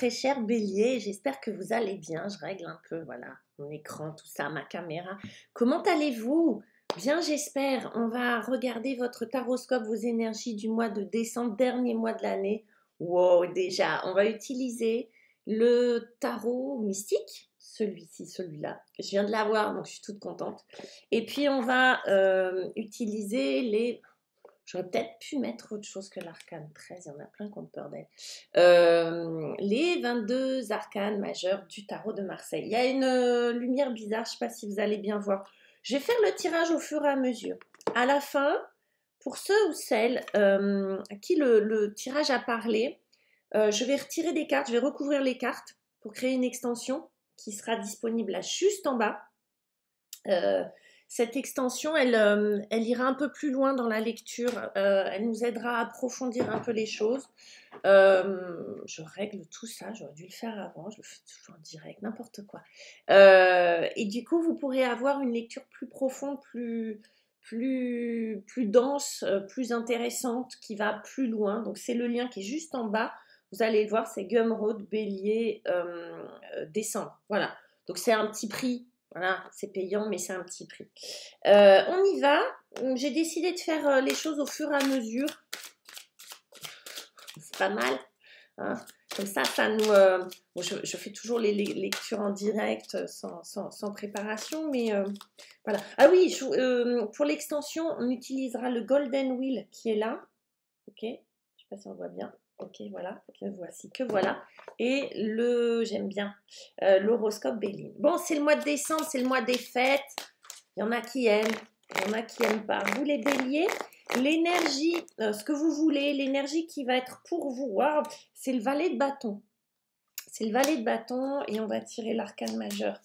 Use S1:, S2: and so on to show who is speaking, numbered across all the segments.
S1: très cher Bélier, j'espère que vous allez bien. Je règle un peu, voilà, mon écran, tout ça, ma caméra. Comment allez-vous? Bien, j'espère. On va regarder votre taroscope, vos énergies du mois de décembre, dernier mois de l'année. Wow, déjà, on va utiliser le tarot mystique, celui-ci, celui-là. Je viens de l'avoir, donc je suis toute contente. Et puis, on va utiliser les... J'aurais peut-être pu mettre autre chose que l'arcane 13, il y en a plein qui ont peur d'elle. Les 22 arcanes majeurs du tarot de Marseille. Il y a une lumière bizarre, je ne sais pas si vous allez bien voir. Je vais faire le tirage au fur et à mesure. À la fin, pour ceux ou celles à qui le tirage a parlé, je vais retirer des cartes, je vais recouvrir les cartes pour créer une extension qui sera disponible là juste en bas. Cette extension, elle ira un peu plus loin dans la lecture, elle nous aidera à approfondir un peu les choses. Je règle tout ça, j'aurais dû le faire avant, je le fais toujours en direct, n'importe quoi. Et du coup, vous pourrez avoir une lecture plus profonde, plus dense, plus intéressante, qui va plus loin. Donc c'est le lien qui est juste en bas, vous allez le voir, c'est Gumroad, Bélier, décembre. Voilà, donc c'est un petit prix. Voilà, c'est payant, mais c'est un petit prix. On y va. J'ai décidé de faire les choses au fur et à mesure. C'est pas mal. Hein. Comme ça nous... bon, je fais toujours les lectures en direct sans préparation, mais voilà. Ah oui, pour l'extension, on utilisera le Golden Wheel qui est là. Ok, je ne sais pas si on voit bien. Ok, voilà, voici que voilà. Et j'aime bien, l'horoscope Béline. Bon, c'est le mois de décembre, c'est le mois des fêtes. Il y en a qui aiment, il y en a qui n'aiment pas. Vous les béliers, l'énergie, ce que vous voulez, l'énergie qui va être pour vous, wow, c'est le valet de bâton. C'est le valet de bâton et on va tirer l'arcane majeur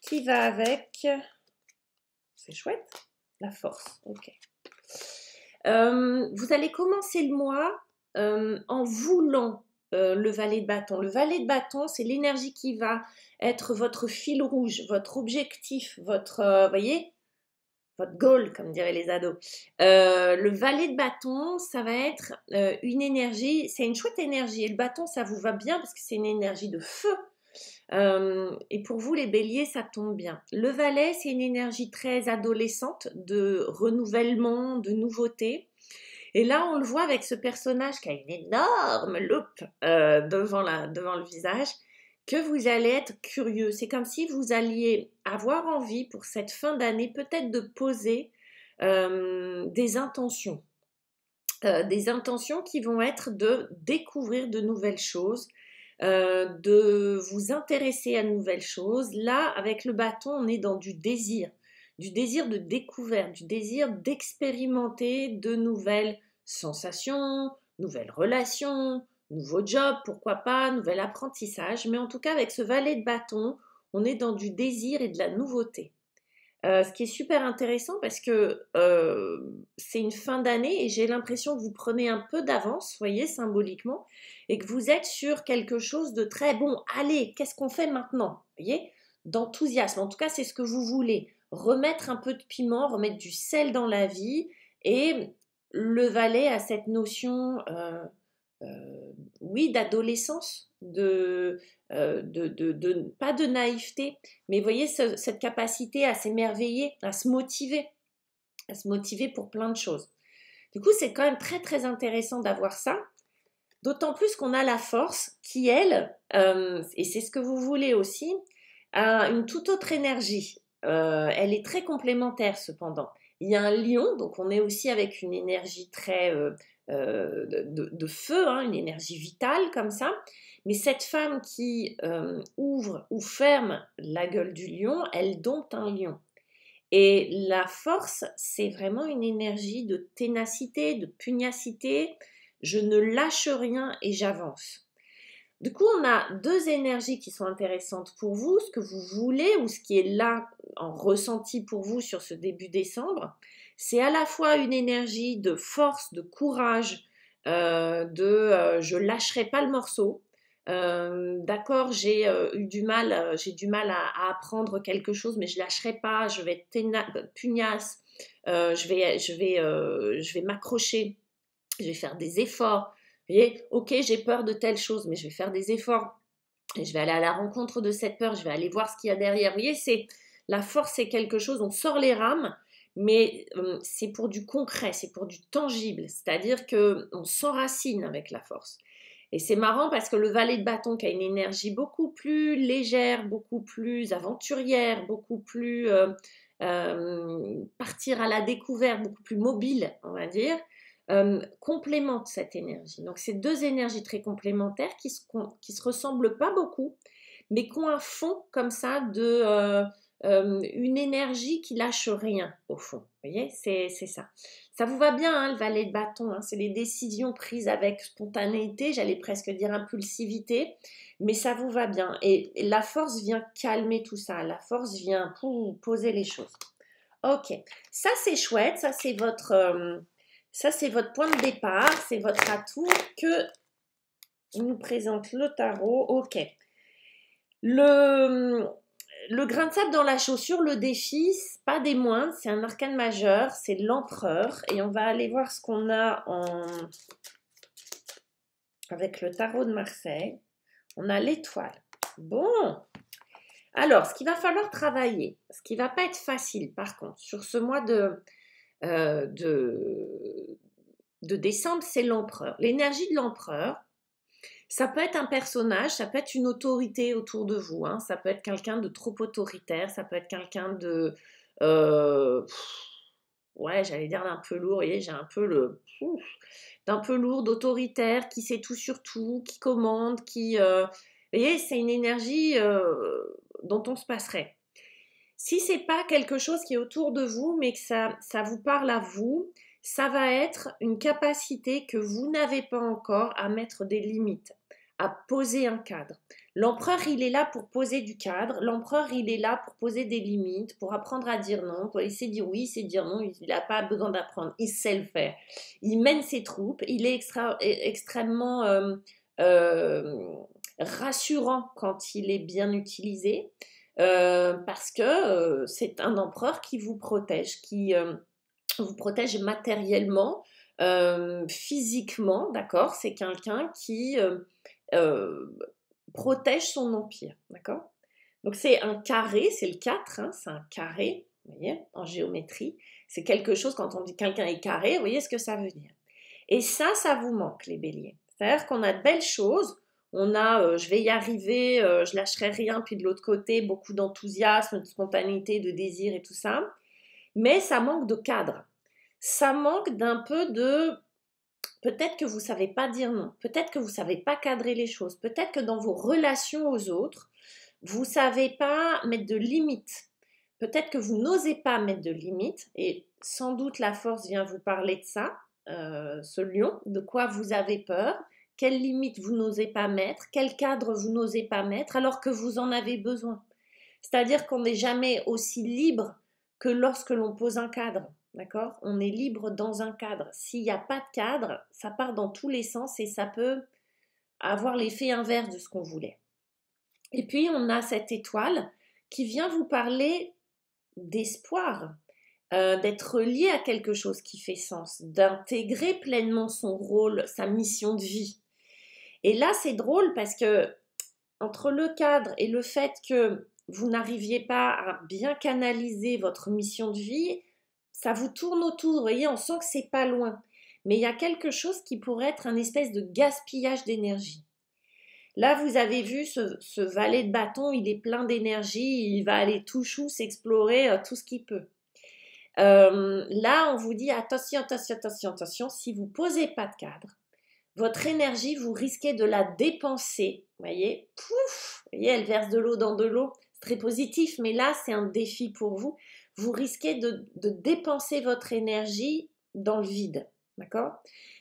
S1: qui va avec. C'est chouette, la force, ok. Vous allez commencer le mois en voulant le valet de bâton. Le valet de bâton, c'est l'énergie qui va être votre fil rouge, votre objectif, votre, voyez, votre goal, comme diraient les ados. Le valet de bâton, ça va être une énergie, c'est une chouette énergie. Et le bâton, ça vous va bien parce que c'est une énergie de feu. Et pour vous, les béliers, ça tombe bien. Le valet, c'est une énergie très adolescente, de renouvellement, de nouveauté. Et là, on le voit avec ce personnage qui a une énorme loupe devant le visage, que vous allez être curieux. C'est comme si vous alliez avoir envie pour cette fin d'année peut-être de poser des intentions. Des intentions qui vont être de découvrir de nouvelles choses, de vous intéresser à de nouvelles choses. Là, avec le bâton, on est dans du désir de découverte, du désir d'expérimenter de nouvelles sensations, nouvelles relations, nouveaux jobs, pourquoi pas, nouvel apprentissage. Mais en tout cas, avec ce valet de bâton, on est dans du désir et de la nouveauté. Ce qui est super intéressant parce que c'est une fin d'année et j'ai l'impression que vous prenez un peu d'avance, voyez, symboliquement, et que vous êtes sur quelque chose de très bon. Allez, qu'est-ce qu'on fait maintenant? Voyez, d'enthousiasme. En tout cas, c'est ce que vous voulez. Remettre un peu de piment, remettre du sel dans la vie. Et le valet a cette notion, oui, d'adolescence, pas de naïveté, mais vous voyez cette capacité à s'émerveiller, à se motiver pour plein de choses. Du coup, c'est quand même très très intéressant d'avoir ça, d'autant plus qu'on a la force qui, elle, et c'est ce que vous voulez aussi, a une toute autre énergie. Elle est très complémentaire cependant. Il y a un lion, donc on est aussi avec une énergie très de feu, hein, une énergie vitale comme ça. Mais cette femme qui ouvre ou ferme la gueule du lion, elle dompte un lion. Et la force, c'est vraiment une énergie de ténacité, de pugnacité. Je ne lâche rien et j'avance. Du coup, on a deux énergies qui sont intéressantes pour vous, ce que vous voulez ou ce qui est là en ressenti pour vous sur ce début décembre. C'est à la fois une énergie de force, de courage, je lâcherai pas le morceau. D'accord, j'ai du mal à apprendre quelque chose, mais je lâcherai pas, je vais être pugnace, je vais m'accrocher, je vais faire des efforts. Vous voyez, ok, j'ai peur de telle chose, mais je vais faire des efforts. Et je vais aller à la rencontre de cette peur, je vais aller voir ce qu'il y a derrière. Vous voyez, la force, c'est quelque chose, on sort les rames, mais c'est pour du concret, c'est pour du tangible. C'est-à-dire qu'on s'enracine avec la force. Et c'est marrant parce que le valet de bâton qui a une énergie beaucoup plus légère, beaucoup plus aventurière, beaucoup plus partir à la découverte, beaucoup plus mobile, on va dire, complémente cette énergie. Donc c'est deux énergies très complémentaires qui se ressemblent pas beaucoup, mais qui ont un fond comme ça de une énergie qui lâche rien au fond. Vous voyez, c'est ça. Ça vous va bien, hein, le valet de bâton, hein, c'est les décisions prises avec spontanéité, j'allais presque dire impulsivité, mais ça vous va bien. Et la force vient calmer tout ça, la force vient poser les choses. Ok, ça c'est chouette, ça c'est votre point de départ, c'est votre atout que nous présente le tarot. Ok. Le grain de sable dans la chaussure, le défi, pas des moindres, c'est un arcane majeur, c'est l'empereur. Et on va aller voir ce qu'on a avec le tarot de Marseille. On a l'étoile. Bon. Alors, ce qu'il va falloir travailler, ce qui ne va pas être facile par contre, sur ce mois de décembre, c'est l'empereur. L'énergie de l'empereur, ça peut être un personnage, ça peut être une autorité autour de vous, hein, ça peut être quelqu'un de trop autoritaire, ça peut être quelqu'un de... ouais, j'allais dire d'un peu lourd, vous voyez, j'ai un peu d'un peu lourd, d'autoritaire, qui sait tout sur tout, qui commande, qui... vous voyez, c'est une énergie dont on se passerait. Si c'est pas quelque chose qui est autour de vous, mais que ça vous parle à vous, ça va être une capacité que vous n'avez pas encore à mettre des limites, à poser un cadre. L'empereur, il est là pour poser du cadre. L'empereur, il est là pour poser des limites, pour apprendre à dire non. Il sait dire oui, il sait dire non. Il n'a pas besoin d'apprendre. Il sait le faire. Il mène ses troupes. Il est extrêmement rassurant quand il est bien utilisé. Parce que c'est un empereur qui vous protège, qui vous protège matériellement, physiquement, d'accord. C'est quelqu'un qui protège son empire, d'accord. Donc c'est un carré, c'est le 4, hein, c'est un carré, vous voyez, en géométrie. C'est quelque chose, quand on dit quelqu'un est carré, vous voyez ce que ça veut dire. Et ça vous manque, les béliers. C'est-à-dire qu'on a de belles choses, on a je vais y arriver, je lâcherai rien, puis de l'autre côté, beaucoup d'enthousiasme, de spontanéité, de désir et tout ça. Mais ça manque de cadre. Ça manque d'un peu de... Peut-être que vous ne savez pas dire non. Peut-être que vous ne savez pas cadrer les choses. Peut-être que dans vos relations aux autres, vous ne savez pas mettre de limites. Peut-être que vous n'osez pas mettre de limites. Et sans doute la force vient vous parler de ça, ce lion. De quoi vous avez peur. Quelles limites vous n'osez pas mettre. Quel cadre vous n'osez pas mettre alors que vous en avez besoin. C'est-à-dire qu'on n'est jamais aussi libre que lorsque l'on pose un cadre. D'accord? On est libre dans un cadre. S'il n'y a pas de cadre, ça part dans tous les sens et ça peut avoir l'effet inverse de ce qu'on voulait. Et puis, on a cette étoile qui vient vous parler d'espoir, d'être lié à quelque chose qui fait sens, d'intégrer pleinement son rôle, sa mission de vie. Et là, c'est drôle parce que entre le cadre et le fait que vous n'arriviez pas à bien canaliser votre mission de vie, ça vous tourne autour, vous voyez, on sent que c'est pas loin. Mais il y a quelque chose qui pourrait être un espèce de gaspillage d'énergie. Là, vous avez vu ce valet de bâton, il est plein d'énergie, il va aller tout chou s'explorer tout ce qu'il peut. Là, on vous dit attention, attention, attention, attention, si vous ne posez pas de cadre, votre énergie, vous risquez de la dépenser. Vous voyez, pouf, vous voyez, elle verse de l'eau dans de l'eau. C'est très positif, mais là, c'est un défi pour vous. Vous risquez de dépenser votre énergie dans le vide. D'accord?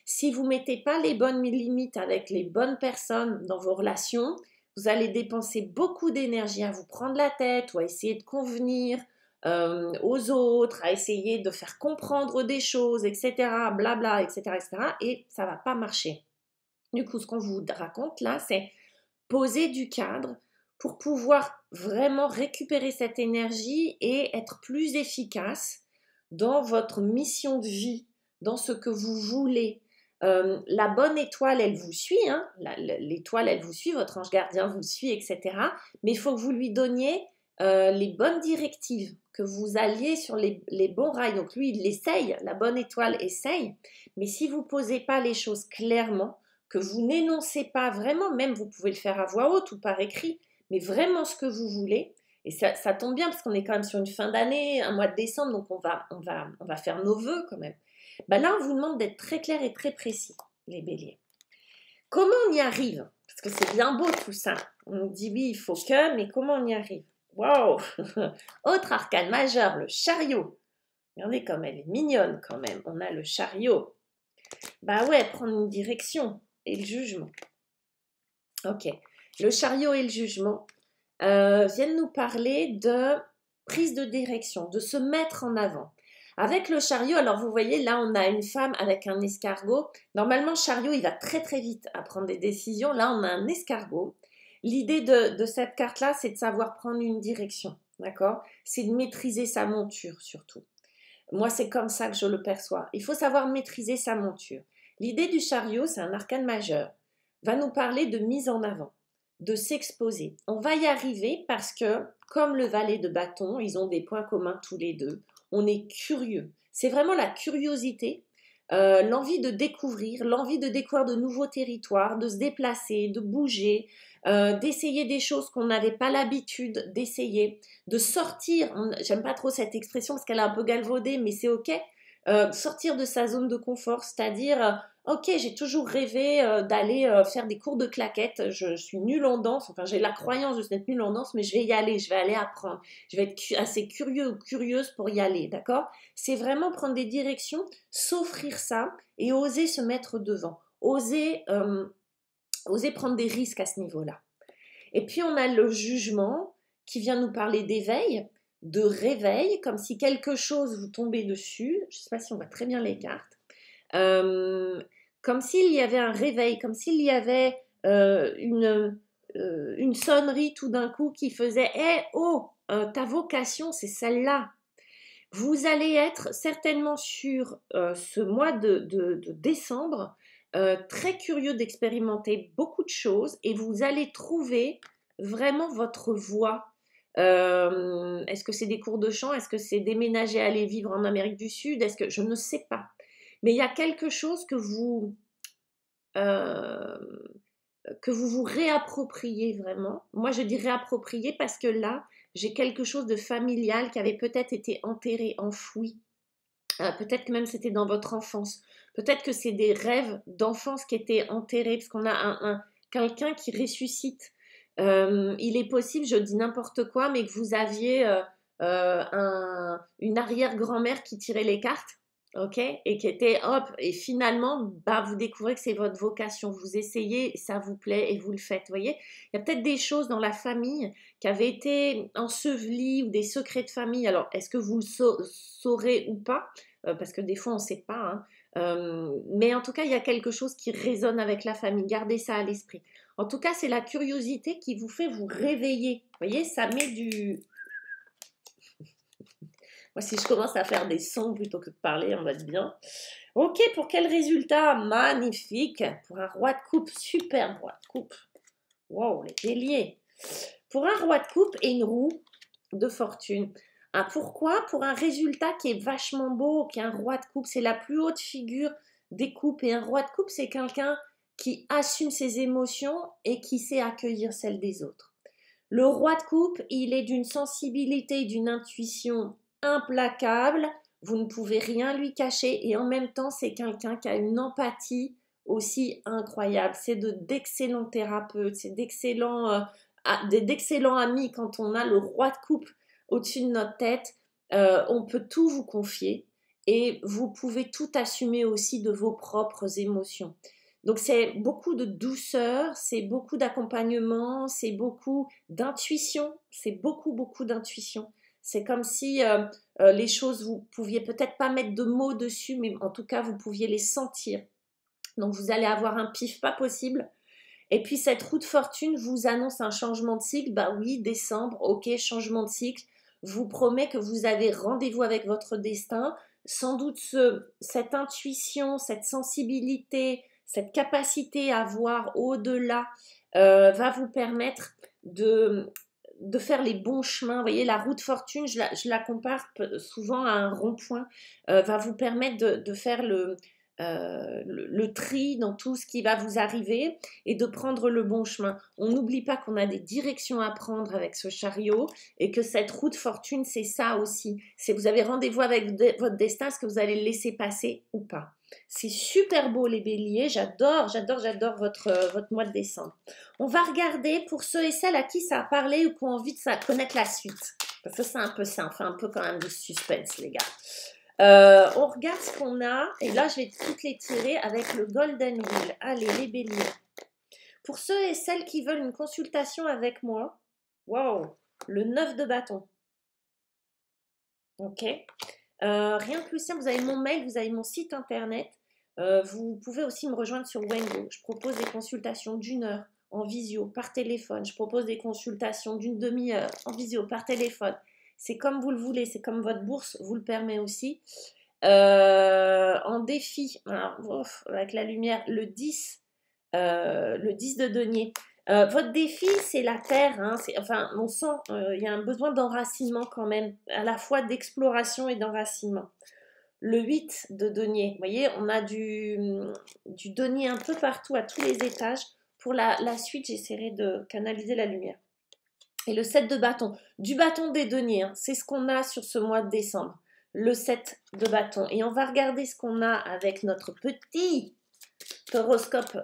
S1: Si vous ne mettez pas les bonnes limites avec les bonnes personnes dans vos relations, vous allez dépenser beaucoup d'énergie à vous prendre la tête ou à essayer de convenir aux autres, à essayer de faire comprendre des choses, etc., blabla, etc., etc., et ça ne va pas marcher. Du coup, ce qu'on vous raconte là, c'est poser du cadre pour pouvoir vraiment récupérer cette énergie et être plus efficace dans votre mission de vie, dans ce que vous voulez, La bonne étoile, elle vous suit, hein, l'étoile, elle vous suit, votre ange gardien vous suit, etc. Mais il faut que vous lui donniez les bonnes directives, que vous alliez sur les bons rails. Donc lui, il essaye, la bonne étoile essaye, mais si vous ne posez pas les choses clairement, que vous n'énoncez pas vraiment, même vous pouvez le faire à voix haute ou par écrit, mais vraiment ce que vous voulez, et ça tombe bien parce qu'on est quand même sur une fin d'année, un mois de décembre, donc on va faire nos vœux quand même. Ben là, on vous demande d'être très clair et très précis, les béliers. Comment on y arrive? Parce que c'est bien beau tout ça. On nous dit oui, il faut que, mais comment on y arrive? Waouh! Autre arcane majeur, le chariot. Regardez comme elle est mignonne quand même. On a le chariot. Bah ouais, prendre une direction et le jugement. Ok. Le chariot et le jugement viennent nous parler de prise de direction, de se mettre en avant. Avec le chariot, alors vous voyez, là on a une femme avec un escargot. Normalement, le chariot, il va très très vite à prendre des décisions. Là, on a un escargot. L'idée de cette carte-là, c'est de savoir prendre une direction, d'accord? C'est de maîtriser sa monture surtout. Moi, c'est comme ça que je le perçois. Il faut savoir maîtriser sa monture. L'idée du chariot, c'est un arcane majeur, va nous parler de mise en avant, de s'exposer. On va y arriver parce que, comme le valet de bâton, ils ont des points communs tous les deux. On est curieux. C'est vraiment la curiosité, l'envie de découvrir de nouveaux territoires, de se déplacer, de bouger, d'essayer des choses qu'on n'avait pas l'habitude d'essayer, de sortir, j'aime pas trop cette expression parce qu'elle est un peu galvaudée, mais c'est ok, sortir de sa zone de confort, c'est-à-dire, ok, j'ai toujours rêvé d'aller faire des cours de claquettes, je suis nulle en danse, enfin j'ai la croyance de être nulle en danse, mais je vais y aller, je vais aller apprendre, je vais être assez curieux ou curieuse pour y aller, d'accord? C'est vraiment prendre des directions, s'offrir ça et oser se mettre devant, oser prendre des risques à ce niveau-là. Et puis on a le jugement qui vient nous parler d'éveil, de réveil, comme si quelque chose vous tombait dessus. Je ne sais pas si on voit très bien les cartes. Comme s'il y avait un réveil, comme s'il y avait une sonnerie tout d'un coup qui faisait hey, « oh, ta vocation, c'est celle-là ». Vous allez être certainement sur ce mois de décembre très curieux d'expérimenter beaucoup de choses et vous allez trouver vraiment votre voie. Est-ce que c'est des cours de chant? Est-ce que c'est déménager, aller vivre en Amérique du Sud? Est-ce que je ne sais pas. Mais il y a quelque chose euh, que vous réappropriez vraiment. Moi, je dis réapproprier parce que là, j'ai quelque chose de familial qui avait peut-être été enterré, enfoui. Peut-être que même c'était dans votre enfance. Peut-être que c'est des rêves d'enfance qui étaient enterrés, parce qu'on a quelqu'un qui ressuscite. Il est possible, je dis n'importe quoi, mais que vous aviez une arrière-grand-mère qui tirait les cartes, ok, et qui était hop, et finalement, bah, vous découvrez que c'est votre vocation. Vous essayez, ça vous plaît et vous le faites. Vous voyez, il y a peut-être des choses dans la famille qui avaient été ensevelies ou des secrets de famille. Alors, est-ce que vous le saurez ou pas? Parce que des fois on ne sait pas, hein. Mais en tout cas il y a quelque chose qui résonne avec la famille, gardez ça à l'esprit. En tout cas c'est la curiosité qui vous fait vous réveiller, vous voyez, ça met du... Moi si je commence à faire des sons plutôt que de parler, on va être bien. Ok, pour quel résultat? Magnifique, pour un roi de coupe, super roi de coupe. Wow, les béliers. Pour un roi de coupe et une roue de fortune. Ah, pourquoi? Pour un résultat qui est vachement beau, qui est un roi de coupe, c'est la plus haute figure des coupes. Et un roi de coupe, c'est quelqu'un qui assume ses émotions et qui sait accueillir celles des autres. Le roi de coupe, il est d'une sensibilité, d'une intuition implacable. Vous ne pouvez rien lui cacher. Et en même temps, c'est quelqu'un qui a une empathie aussi incroyable. C'est d'excellents thérapeutes, c'est d'excellents amis quand on a le roi de coupe au-dessus de notre tête. On peut tout vous confier et vous pouvez tout assumer aussi de vos propres émotions. Donc c'est beaucoup de douceur, c'est beaucoup d'accompagnement, c'est beaucoup d'intuition, c'est beaucoup d'intuition. C'est comme si les choses, vous pouviez peut-être pas mettre de mots dessus, mais en tout cas vous pouviez les sentir. Donc vous allez avoir un pif pas possible. Et puis cette roue de fortune vous annonce un changement de cycle. Bah oui, décembre, ok, changement de cycle. Vous promet que vous avez rendez-vous avec votre destin. sans doute cette intuition, cette sensibilité, cette capacité à voir au-delà va vous permettre de faire les bons chemins. Vous voyez, la route fortune, je la compare souvent à un rond-point, va vous permettre de faire le tri dans tout ce qui va vous arriver et de prendre le bon chemin. On n'oublie pas qu'on a des directions à prendre avec ce chariot et que cette route fortune, c'est ça aussi. C'est vous avez rendez-vous avec votre destin, est-ce que vous allez le laisser passer ou pas? C'est super beau les béliers, j'adore votre mois de décembre. On va regarder pour ceux et celles à qui ça a parlé ou qui ont envie de connaître la suite. Parce que c'est un peu ça, on fait un peu quand même de suspense les gars. On regarde ce qu'on a, et là je vais toutes les tirer avec le Golden Wheel. Allez, les béliers. Pour ceux et celles qui veulent une consultation avec moi, waouh, le 9 de bâton. Ok. Rien de plus simple, vous avez mon mail, vous avez mon site internet. Vous pouvez aussi me rejoindre sur Wengo. Je propose des consultations d'1 heure en visio, par téléphone. Je propose des consultations d'une demi-heure en visio, par téléphone. C'est comme vous le voulez, c'est comme votre bourse vous le permet aussi. En défi, alors, avec la lumière, le 10 de denier. Votre défi, c'est la terre. Hein, enfin, on sent il y a un besoin d'enracinement quand même, à la fois d'exploration et d'enracinement. Le 8 de denier, vous voyez, on a du denier un peu partout, à tous les étages. Pour la suite, j'essaierai de canaliser la lumière. Et le 7 de bâton, du bâton des deniers, hein, c'est ce qu'on a sur ce mois de décembre. Le 7 de bâton. Et on va regarder ce qu'on a avec notre petit horoscope,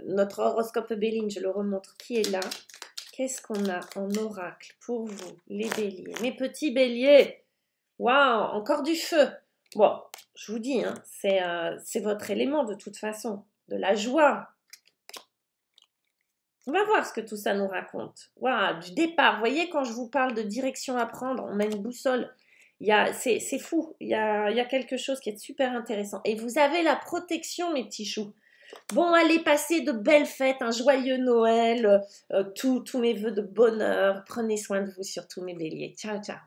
S1: notre horoscope Béline, je le remontre, qui est là. Qu'est-ce qu'on a en oracle pour vous, les béliers? Mes petits béliers, waouh, encore du feu. Bon, je vous dis, hein, c'est votre élément de toute façon, de la joie. On va voir ce que tout ça nous raconte. Waouh, du départ, vous voyez, quand je vous parle de direction à prendre, on a une boussole. C'est fou, il y a quelque chose qui est super intéressant. Et vous avez la protection, mes petits choux. Bon, allez, passez de belles fêtes, un joyeux Noël, tous mes vœux de bonheur. Prenez soin de vous, surtout mes béliers. Ciao, ciao.